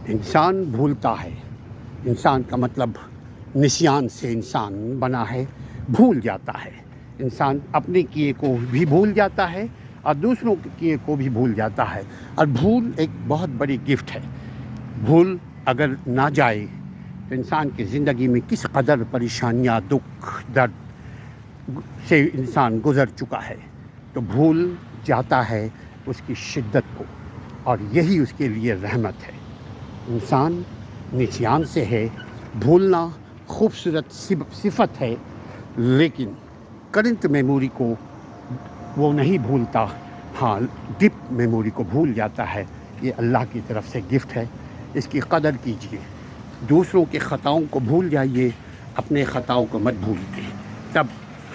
انسان بھولتا ہے. انسان کا مطلب نسیان سے انسان بنا ہے، بھول جاتا ہے. انسان اپنے کیے کو بھی بھول جاتا ہے اور دوسروں کے کیے کو بھی بھول جاتا ہے. اور بھول ایک بہت بڑی گفٹ ہے. بھول اگر نہ جائے تو انسان کی زندگی میں کس قدر پریشانیاں، دکھ، درد سے انسان گزر چکا ہے. تو بھول جاتا ہے اس کی شدت کو، اور یہی اس کے لیے رحمت ہے. انسان نسیان سے ہے. بھولنا خوبصورت صفت ہے، لیکن کرنٹ میموری کو وہ نہیں بھولتا. ہاں، ڈپ میموری کو بھول جاتا ہے. یہ اللہ کی طرف سے گفٹ ہے، اس کی قدر کیجیے. دوسروں کے خطاؤں کو بھول جائیے، اپنے خطاؤں کو مت بھولیے. تب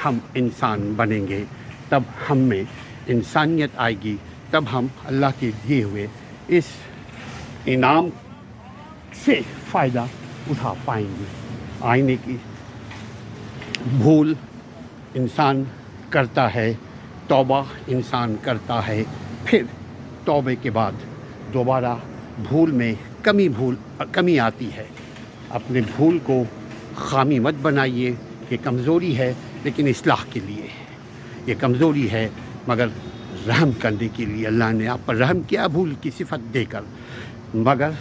ہم انسان بنیں گے، تب ہم میں انسانیت آئے گی، تب ہم اللہ کے دیے ہوئے اس انعام سے فائدہ اٹھا پائیں گے. آئینے کی بھول انسان کرتا ہے، توبہ انسان کرتا ہے، پھر توبے کے بعد دوبارہ بھول میں کمی آتی ہے. اپنے بھول کو خامی مت بنائیے. یہ کمزوری ہے لیکن اصلاح کے لیے. یہ کمزوری ہے مگر رحم کرنے کے لیے. اللہ نے آپ پر رحم کیا بھول کی صفت دے کر. مگر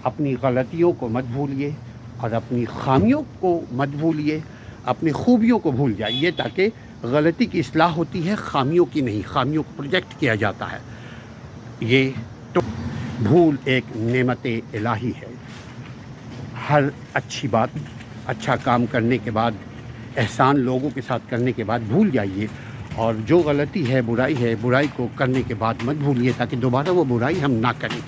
اپنی غلطیوں کو مت بھولیے اور اپنی خامیوں کو مت بھولیے. اپنی خوبیوں کو بھول جائیے تاکہ غلطی کی اصلاح ہوتی ہے، خامیوں کی نہیں. خامیوں کو پروجیکٹ کیا جاتا ہے. یہ تو بھول ایک نعمت الہی ہے. ہر اچھی بات، اچھا کام کرنے کے بعد، احسان لوگوں کے ساتھ کرنے کے بعد بھول جائیے، اور جو غلطی ہے، برائی کو کرنے کے بعد مت بھولیے تاکہ دوبارہ وہ برائی ہم نہ کریں.